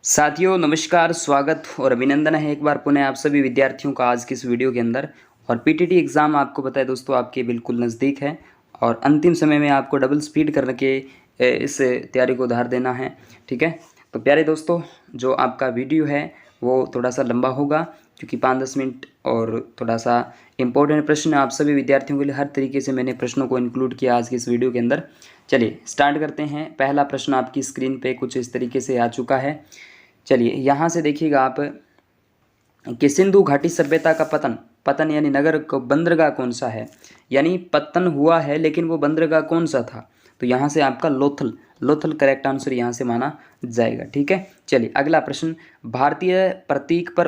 साथियों नमस्कार, स्वागत और अभिनंदन है एक बार पुनः आप सभी विद्यार्थियों का आज की इस वीडियो के अंदर। और पीटीटी एग्ज़ाम आपको पता है दोस्तों आपके बिल्कुल नज़दीक है और अंतिम समय में आपको डबल स्पीड करके इस तैयारी को उधार देना है। ठीक है, तो प्यारे दोस्तों जो आपका वीडियो है वो थोड़ा सा लंबा होगा क्योंकि 5-10 मिनट और थोड़ा सा इम्पोर्टेंट प्रश्न आप सभी विद्यार्थियों के लिए हर तरीके से मैंने प्रश्नों को इंक्लूड किया आज की इस वीडियो के अंदर। चलिए स्टार्ट करते हैं। पहला प्रश्न आपकी स्क्रीन पे कुछ इस तरीके से आ चुका है। चलिए यहाँ से देखिएगा आप कि सिंधु घाटी सभ्यता का पतन पतन यानी नगर को बंदरगाह कौन सा है, यानी पतन हुआ है लेकिन वो बंदरगाह कौन सा था। तो यहाँ से आपका लोथल लोथल करेक्ट आंसर यहाँ से माना जाएगा। ठीक है, चलिए अगला प्रश्न। भारतीय प्रतीक पर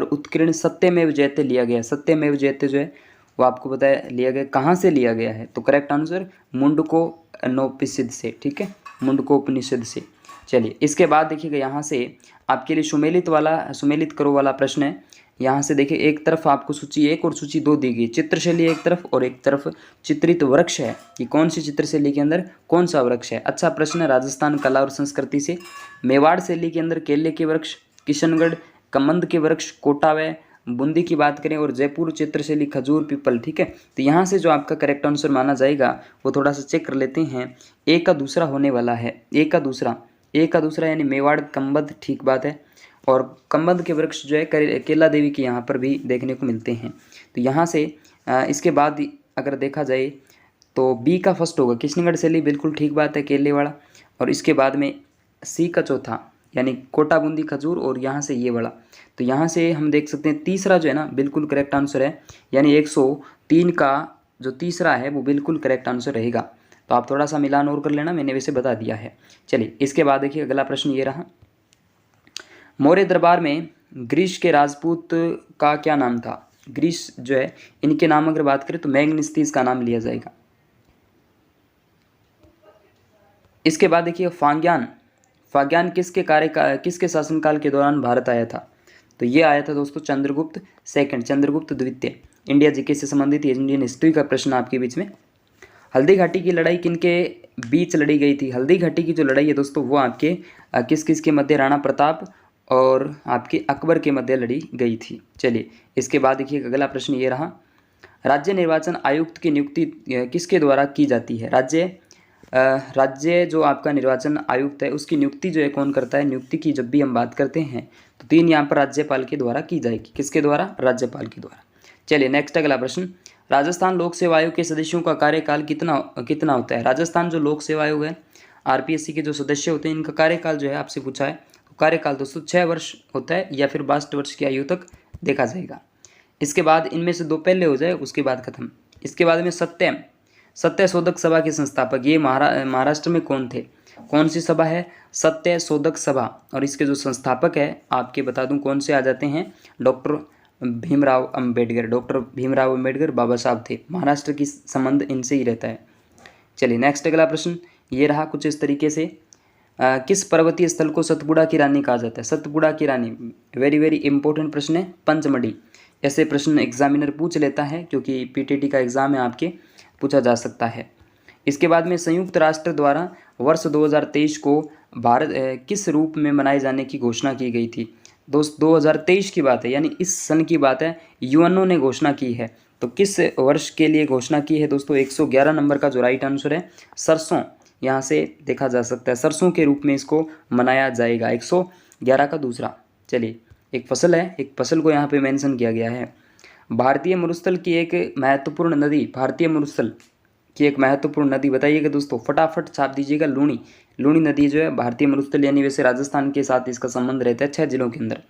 उत्कीर्ण सत्यमेव जयते लिया गया। सत्यमेव जयते जो है वो आपको पता है लिया गया कहाँ से लिया गया है, तो करेक्ट आंसर मुंडकोपनिषद से। ठीक है, मुंडकोपनिषद से। चलिए इसके बाद देखिएगा यहाँ से आपके लिए सुमेलित करो वाला प्रश्न है। यहाँ से देखिए एक तरफ आपको सूची 1 और सूची 2 दी गई, चित्रशैली एक तरफ और एक तरफ चित्रित वृक्ष है कि कौन सी चित्रशैली के अंदर कौन सा वृक्ष है। अच्छा प्रश्न है, राजस्थान कला और संस्कृति से। मेवाड़ शैली के अंदर केले के वृक्ष, किशनगढ़ कमंद के वृक्ष, कोटावे बूंदी की बात करें और जयपुर चित्रशैली खजूर पीपल। ठीक है, तो यहाँ से जो आपका करेक्ट आंसर माना जाएगा वो थोड़ा सा चेक कर लेते हैं। एक का दूसरा होने वाला है, एक का दूसरा यानी मेवाड़ कम्बद, ठीक बात है। और कम्बद के वृक्ष जो है केला देवी के यहाँ पर भी देखने को मिलते हैं। तो यहाँ से इसके बाद अगर देखा जाए तो बी का फर्स्ट होगा, किशनगढ़ शैली, बिल्कुल ठीक बात है, केले वाला। और इसके बाद में सी का चौथा यानी कोटा बूंदी खजूर और यहाँ से ये वाला। तो यहाँ से हम देख सकते हैं तीसरा जो है ना बिल्कुल करेक्ट आंसर है, यानी 103 का जो तीसरा है वो बिल्कुल करेक्ट आंसर रहेगा। तो आप थोड़ा सा मिलान और कर लेना, मैंने वैसे बता दिया है। चलिए इसके बाद देखिए अगला प्रश्न ये रहा। मौर्य दरबार में ग्रीस के राजपूत का क्या नाम था। ग्रीस जो है इनके नाम अगर बात करें तो मैग्नेस्तीस का नाम लिया जाएगा। इसके बाद देखिए फाग्यान किसके शासनकाल के दौरान भारत आया था। तो ये आया था दोस्तों चंद्रगुप्त सेकंड, चंद्रगुप्त द्वितीय। इंडिया जीके से संबंधित इंडियन हिस्ट्री का प्रश्न आपके बीच में। हल्दी घाटी की लड़ाई किनके बीच लड़ी गई थी। हल्दी घाटी की जो लड़ाई है दोस्तों वो आपके किस के मध्य, राणा प्रताप और आपके अकबर के मध्य लड़ी गई थी। चलिए इसके बाद देखिए अगला प्रश्न ये रहा। राज्य निर्वाचन आयुक्त की नियुक्ति किसके द्वारा की जाती है। राज्य जो आपका निर्वाचन आयुक्त है उसकी नियुक्ति जो है कौन करता है। नियुक्ति की जब भी हम बात करते हैं तो 3 यहाँ पर राज्यपाल के द्वारा की जाएगी। किसके द्वारा, राज्यपाल के द्वारा। चलिए नेक्स्ट अगला प्रश्न। राजस्थान लोक सेवा आयोग के सदस्यों का कार्यकाल कितना होता है। राजस्थान जो लोक सेवा आयोग है आरपीएससी के जो सदस्य होते हैं इनका कार्यकाल जो है आपसे पूछा है, तो कार्यकाल दोस्तों 6 वर्ष होता है या फिर 62 वर्ष की आयु तक देखा जाएगा। इसके बाद इनमें से 2 पहले हो जाए उसके बाद खत्म। इसके बाद में सत्यशोधक सभा के संस्थापक, ये महाराष्ट्र में कौन थे, कौन सी सभा है, सत्यशोधक सभा। और इसके जो संस्थापक है आपके बता दूं कौन से आ जाते हैं, डॉक्टर भीमराव अंबेडकर बाबा साहब थे। महाराष्ट्र की संबंध इनसे ही रहता है। चलिए नेक्स्ट अगला प्रश्न ये रहा कुछ इस तरीके से। किस पर्वतीय स्थल को सतपुड़ा की रानी कहा जाता है। सतपुड़ा की रानी वेरी वेरी इंपॉर्टेंट प्रश्न है, पंचमढ़ी। ऐसे प्रश्न एग्जामिनर पूछ लेता है क्योंकि पीटीटी का एग्जाम है आपके, पूछा जा सकता है। इसके बाद में संयुक्त राष्ट्र द्वारा वर्ष 2023 को भारत किस रूप में मनाए जाने की घोषणा की गई थी। दोस्त 2023 की बात है यानी इस सन की बात है, यूएनओ ने घोषणा की है। तो किस वर्ष के लिए घोषणा की है दोस्तों। 111 नंबर का जो राइट आंसर है सरसों, यहाँ से देखा जा सकता है सरसों के रूप में इसको मनाया जाएगा। 111 का दूसरा। चलिए एक फसल है, एक फसल को यहाँ पे मेंशन किया गया है। भारतीय मरुस्थल की एक महत्वपूर्ण नदी बताइएगा दोस्तों, फटाफट छाप दीजिएगा। लूणी नदी जो है भारतीय मरुस्थल यानी वैसे राजस्थान के साथ इसका संबंध रहता है 6 जिलों के अंदर।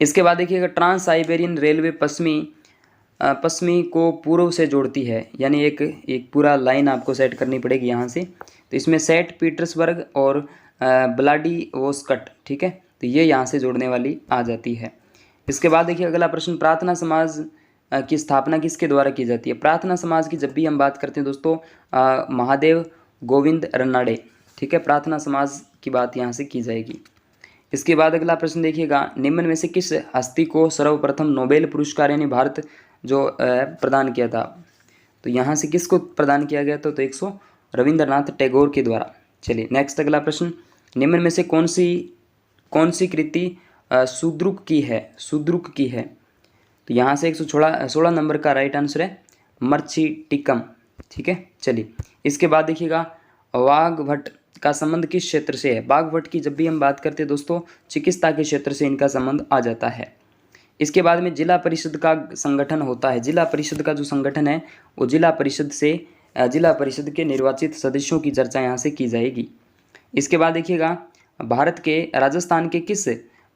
इसके बाद देखिएगा ट्रांस साइबेरियन रेलवे पश्चिमी को पूर्व से जोड़ती है, यानी एक पूरा लाइन आपको सेट करनी पड़ेगी यहाँ से। तो इसमें सेंट पीटर्सबर्ग और व्लादिवोस्टोक, ठीक है, तो ये यहाँ से जोड़ने वाली आ जाती है। इसके बाद देखिए अगला प्रश्न। प्रार्थना समाज की स्थापना किसके द्वारा की जाती है। प्रार्थना समाज की जब भी हम बात करते हैं दोस्तों महादेव गोविंद रनाडे, ठीक है, प्रार्थना समाज की बात यहाँ से की जाएगी। इसके बाद अगला प्रश्न देखिएगा। निम्न में से किस हस्ती को सर्वप्रथम नोबेल पुरस्कार यानी भारत जो प्रदान किया था। तो यहाँ से किसको प्रदान किया गया था, तो 100 रविंद्रनाथ टैगोर के द्वारा। चलिए नेक्स्ट अगला प्रश्न, निम्न में से कौन सी कृति शूद्रुक की है। तो यहाँ से 116 नंबर का राइट आंसर है मर्चिटिकम। ठीक है, चलिए इसके बाद देखिएगा, वाग्भट का संबंध किस क्षेत्र से है। वाग्भट की जब भी हम बात करते हैं दोस्तों, चिकित्सा के क्षेत्र से इनका संबंध आ जाता है। इसके बाद में जिला परिषद का संगठन होता है। जिला परिषद का जो संगठन है वो जिला परिषद के निर्वाचित सदस्यों की चर्चा यहाँ से की जाएगी। इसके बाद देखिएगा, भारत के राजस्थान के किस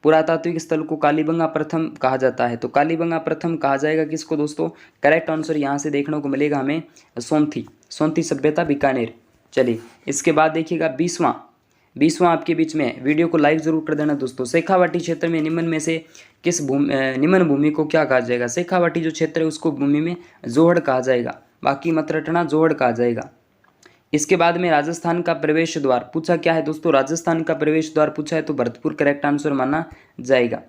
पुरातात्विक स्थल को कालीबंगा प्रथम कहा जाता है। तो कालीबंगा प्रथम कहा जाएगा किसको दोस्तों, करेक्ट आंसर यहाँ से देखने को मिलेगा हमें सोंथी सभ्यता बीकानेर। चलिए इसके बाद देखिएगा 20वां आपके बीच में, वीडियो को लाइक जरूर कर देना दोस्तों। शेखावाटी क्षेत्र में निम्न में से किस निम्न भूमि को क्या कहा जाएगा। शेखावाटी जो क्षेत्र है उसको भूमि में जोहड़ कहा जाएगा, बाकी मत रटना, जोहड़ कहा जाएगा। इसके बाद में राजस्थान का प्रवेश द्वार पूछा क्या है दोस्तों, राजस्थान का प्रवेश द्वार पूछा है तो भरतपुर करेक्ट आंसर माना जाएगा।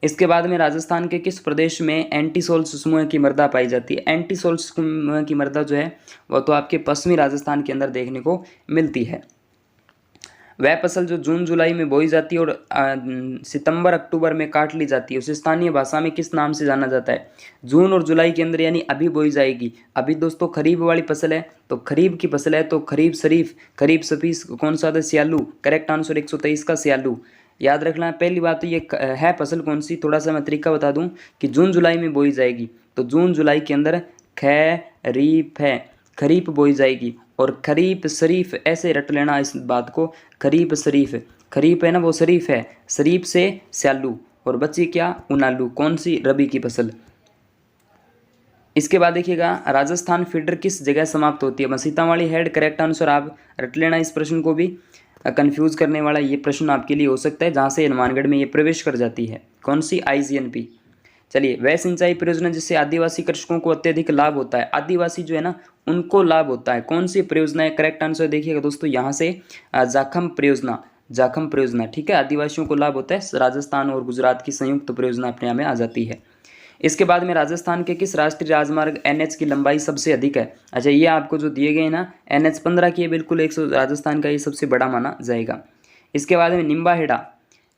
इसके बाद में राजस्थान के किस प्रदेश में एंटीसोल्स समूह की मृदा पाई जाती है। एंटीसोल्स समूह की मृदा जो है वह तो आपके पश्चिमी राजस्थान के अंदर देखने को मिलती है। वह फसल जो जून जुलाई में बोई जाती है और सितंबर अक्टूबर में काट ली जाती है उसे स्थानीय भाषा में किस नाम से जाना जाता है। जून और जुलाई के अंदर यानी अभी बोई जाएगी। अभी दोस्तों खरीफ वाली फसल है, तो खरीफ की फसल है तो खरीफ शरीफ, खरीफ सफीस कौन सा था, सियालू। करेक्ट आंसर 123 का सियालू। याद रखना पहली बात तो ये है फसल कौन सी, थोड़ा सा मैं तरीका बता दूं कि जून जुलाई में बोई जाएगी, तो जून जुलाई के अंदर खरीफ है, खरीफ बोई जाएगी। और खरीफ शरीफ ऐसे रट लेना इस बात को, खरीफ शरीफ, खरीफ है ना वो शरीफ है, शरीफ से स्यालू और बची क्या उनालू, कौन सी, रबी की फसल। इसके बाद देखिएगा, राजस्थान फीडर किस जगह समाप्त होती है। सीतामढ़ी हेड करेक्ट आंसर, आप रट लेना इस प्रश्न को भी, कंफ्यूज करने वाला ये प्रश्न आपके लिए हो सकता है, जहाँ से हनुमानगढ़ में ये प्रवेश कर जाती है, कौन सी, IGNP। चलिए, वह सिंचाई परियोजना जिससे आदिवासी कृषकों को अत्यधिक लाभ होता है। आदिवासी जो है ना उनको लाभ होता है, कौन सी परियोजना है। करेक्ट आंसर देखिएगा दोस्तों यहाँ से जाखम परियोजना। ठीक है, आदिवासियों को लाभ होता है, राजस्थान और गुजरात की संयुक्त परियोजना अपने यहाँ में आ जाती है। इसके बाद में राजस्थान के किस राष्ट्रीय राजमार्ग NH की लंबाई सबसे अधिक है। अच्छा, ये आपको जो दिए गए ना NH 15 की है, बिल्कुल 100 राजस्थान का ये सबसे बड़ा माना जाएगा। इसके बाद में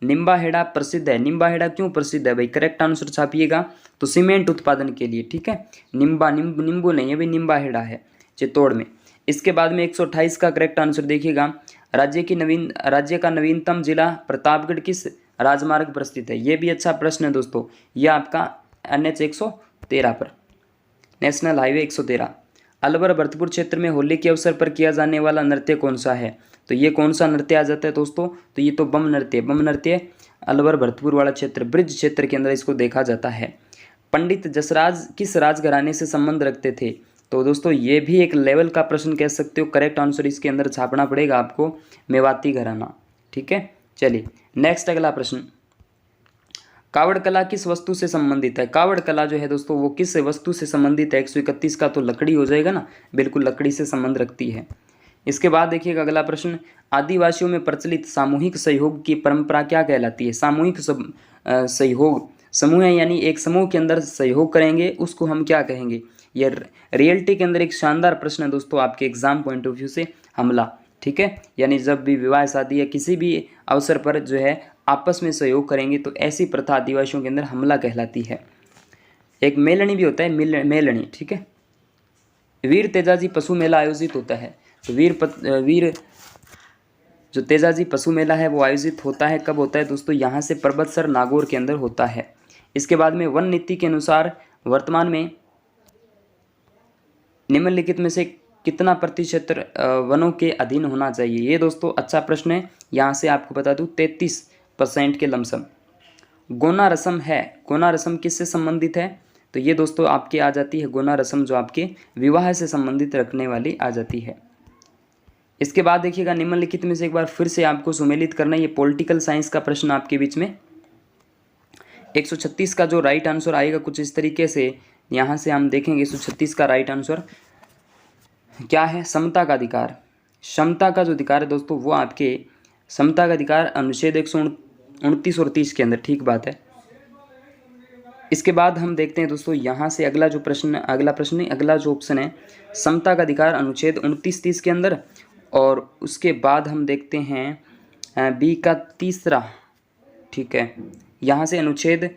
निम्बाहेड़ा प्रसिद्ध है। निम्बाहेड़ा क्यों प्रसिद्ध है भाई, करेक्ट आंसर छापिएगा, तो सीमेंट उत्पादन के लिए। ठीक है, नींबू नहीं है भाई, निम्बाहेड़ा है चित्तौड़ में। इसके बाद में 128 का करेक्ट आंसर देखिएगा, राज्य का नवीनतम जिला प्रतापगढ़ किस राजमार्ग पर स्थित है। ये भी अच्छा प्रश्न है दोस्तों, यह आपका NH 113 पर, नेशनल हाईवे 113। अलवर भरतपुर क्षेत्र में होली के अवसर पर किया जाने वाला नृत्य कौन सा है। तो ये कौन सा नृत्य आ जाता है दोस्तों, तो ये तो बम नृत्य अलवर भरतपुर वाला क्षेत्र, ब्रिज क्षेत्र के अंदर इसको देखा जाता है। पंडित जसराज किस राजघराने से संबंध रखते थे। तो दोस्तों ये भी एक लेवल का प्रश्न कह सकते हो, करेक्ट आंसर इसके अंदर छापना पड़ेगा आपको, मेवाती घराना। ठीक है, चलिए नेक्स्ट अगला प्रश्न, कावड़ कला किस वस्तु से संबंधित है। कावड़ कला जो है दोस्तों वो किस वस्तु से संबंधित है। 131 का तो लकड़ी हो जाएगा ना, बिल्कुल लकड़ी से संबंध रखती है। इसके बाद देखिएगा अगला प्रश्न, आदिवासियों में प्रचलित सामूहिक सहयोग की परंपरा क्या कहलाती है। सामूहिक सहयोग, समूह है यानी एक समूह के अंदर सहयोग करेंगे उसको हम क्या कहेंगे। ये रियलिटी के अंदर एक शानदार प्रश्न है दोस्तों, आपके एग्जाम पॉइंट ऑफ व्यू से, हमला। ठीक है, यानी जब भी विवाह शादी या किसी भी अवसर पर जो है आपस में सहयोग करेंगे तो ऐसी प्रथा आदिवासियों के अंदर हमला कहलाती है। एक मेलनी भी होता है, मेलनी। ठीक है, वीर तेजाजी पशु मेला आयोजित होता है। तो वीर जो तेजाजी पशु मेला है वो आयोजित होता है, कब होता है दोस्तों, यहाँ से परबतसर नागौर के अंदर होता है। इसके बाद में वन नीति के अनुसार वर्तमान में निम्नलिखित में से कितना प्रतिशत वनों के अधीन होना चाहिए। ये दोस्तों अच्छा प्रश्न है, यहाँ से आपको बता दूँ 33% के लमसम। गोना रस्म किससे संबंधित है। तो ये दोस्तों आपके आ जाती है गोना रस्म, जो आपके विवाह से संबंधित रखने वाली आ जाती है। इसके बाद देखिएगा, निम्नलिखित में से एक बार फिर से आपको सुमेलित करना है, ये पॉलिटिकल साइंस का प्रश्न आपके बीच में। 136 का जो राइट आंसर आएगा कुछ इस तरीके से, यहाँ से हम देखेंगे 136 का राइट आंसर क्या है, समता का अधिकार। समता का जो अधिकार है दोस्तों वो आपके समता का अधिकार अनुच्छेद 129 और 30 के अंदर। ठीक बात है। इसके बाद हम देखते हैं दोस्तों यहाँ से अगला जो ऑप्शन है, समता का अधिकार अनुच्छेद 29-30 के अंदर और उसके बाद हम देखते हैं बी का तीसरा, ठीक है, यहाँ से अनुच्छेद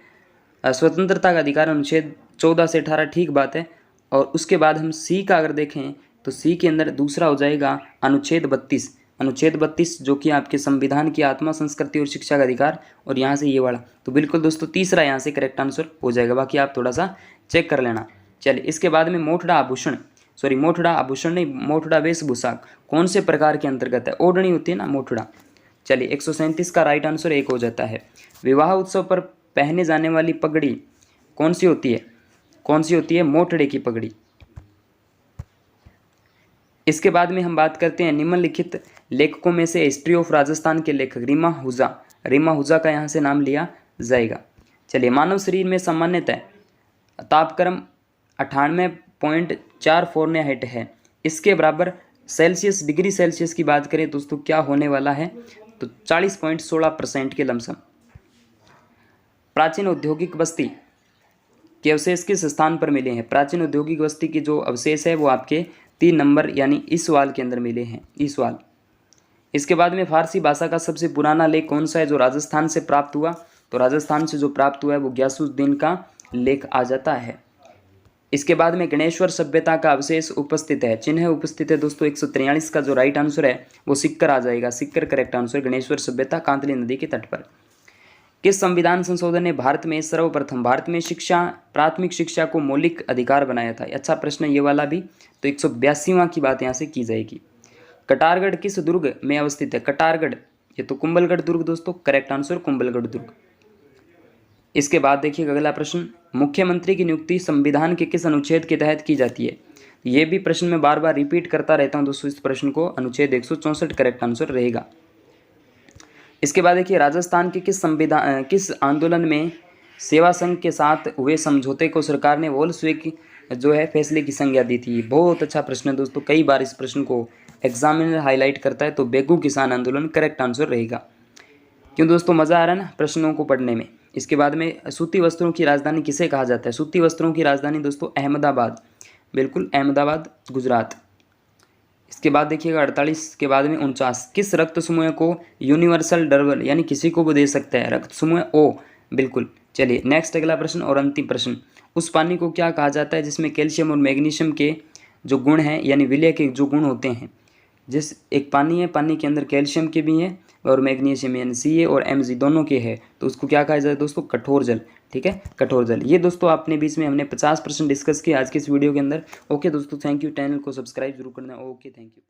स्वतंत्रता का अधिकार अनुच्छेद 14 से 18, ठीक बात है। और उसके बाद हम सी का अगर देखें तो सी के अंदर दूसरा हो जाएगा अनुच्छेद 32, अनुच्छेद 32 जो कि आपके संविधान की आत्मा, संस्कृति और शिक्षा का अधिकार, और यहाँ से ये वाला। तो बिल्कुल दोस्तों तीसरा यहाँ से करेक्ट आंसर हो जाएगा, बाकी आप थोड़ा सा चेक कर लेना। चलिए इसके बाद में मोठड़ा आभूषण, सॉरी मोठड़ा आभूषण नहीं, मोठड़ा वेशभूषा कौन से प्रकार के अंतर्गत है? ओढ़नी होती है ना मोठड़ा। चलिए 137 का राइट आंसर 1 हो जाता है। विवाह उत्सव पर पहने जाने वाली पगड़ी कौन सी होती है? कौन सी होती है? मोठड़े की पगड़ी। इसके बाद में हम बात करते हैं निम्नलिखित लेखकों में से हिस्ट्री ऑफ राजस्थान के लेखक रीमा हुजा, रीमा हुजा का यहाँ से नाम लिया जाएगा। चलिए मानव शरीर में सामान्यतः तापक्रम 98.4 फ़ारेनहाइट है, इसके बराबर सेल्सियस, डिग्री सेल्सियस की बात करें दोस्तों क्या होने वाला है? तो 40.16% के लमसम। प्राचीन औद्योगिक बस्ती के अवशेष किस स्थान पर मिले हैं? प्राचीन औद्योगिक बस्ती के जो अवशेष है वो आपके 3 नंबर यानी ईसवाल के अंदर मिले हैं, ईसवाल। इसके बाद में फारसी भाषा का सबसे पुराना लेख कौन सा है जो राजस्थान से प्राप्त हुआ? तो राजस्थान से जो प्राप्त हुआ है वो ग्यासुद्दीन का लेख आ जाता है। इसके बाद में गणेश्वर सभ्यता का अवशेष उपस्थित है, चिन्ह उपस्थित है दोस्तों 143 का जो राइट आंसर है वो सिक्कर आ जाएगा, सिक्कर करेक्ट आंसर। गणेश्वर सभ्यता कांतली नदी के तट पर। किस संविधान संशोधन ने भारत में सर्वप्रथम भारत में शिक्षा, प्राथमिक शिक्षा को मौलिक अधिकार बनाया था? अच्छा प्रश्न ये वाला भी। तो 182वां की बात यहाँ से की जाएगी। कटारगढ़ किस दुर्ग में अवस्थित है? कटारगढ़, ये तो कुंभलगढ़ दुर्ग दोस्तों, करेक्ट आंसर कुंभलगढ़ दुर्ग। इसके बाद देखिएगा अगला प्रश्न, मुख्यमंत्री की नियुक्ति संविधान के किस अनुच्छेद के तहत की जाती है? ये भी प्रश्न मैं बार बार रिपीट करता रहता हूं दोस्तों इस प्रश्न को, अनुच्छेद 164 करेक्ट आंसर रहेगा। इसके बाद देखिए राजस्थान के किस आंदोलन में सेवा संघ के साथ हुए समझौते को सरकार ने वोल्सवेक जो है फैसले की संज्ञा दी थी? बहुत अच्छा प्रश्न है दोस्तों, कई बार इस प्रश्न को एग्जामिनर हाईलाइट करता है। तो बेगू किसान आंदोलन करेक्ट आंसर रहेगा। क्यों दोस्तों मज़ा आ रहा है ना प्रश्नों को पढ़ने में। इसके बाद में सूती वस्त्रों की राजधानी किसे कहा जाता है? सूती वस्त्रों की राजधानी दोस्तों अहमदाबाद, बिल्कुल अहमदाबाद गुजरात। इसके बाद देखिएगा 48 के बाद में 49, किस रक्त समूह को यूनिवर्सल डर्बल यानी किसी को भी दे सकता है? रक्त समूह ओ, बिल्कुल। चलिए नेक्स्ट अगला प्रश्न और अंतिम प्रश्न, उस पानी को क्या कहा जाता है जिसमें कैल्शियम और मैग्नीशियम के जो गुण हैं यानी विलय के जो गुण होते हैं? जिस एक पानी है, पानी के अंदर कैल्शियम के भी हैं और मैग्नीशियम यानी Ca और Mg दोनों के हैं, तो उसको क्या कहा जाता है दोस्तों? कठोर जल, ठीक है, कठोर जल। ये दोस्तों अपने बीच में हमने 50% डिस्कस किया आज के इस वीडियो के अंदर। ओके दोस्तों, थैंक यू। चैनल को सब्सक्राइब जरूर करना। Okay, thank you.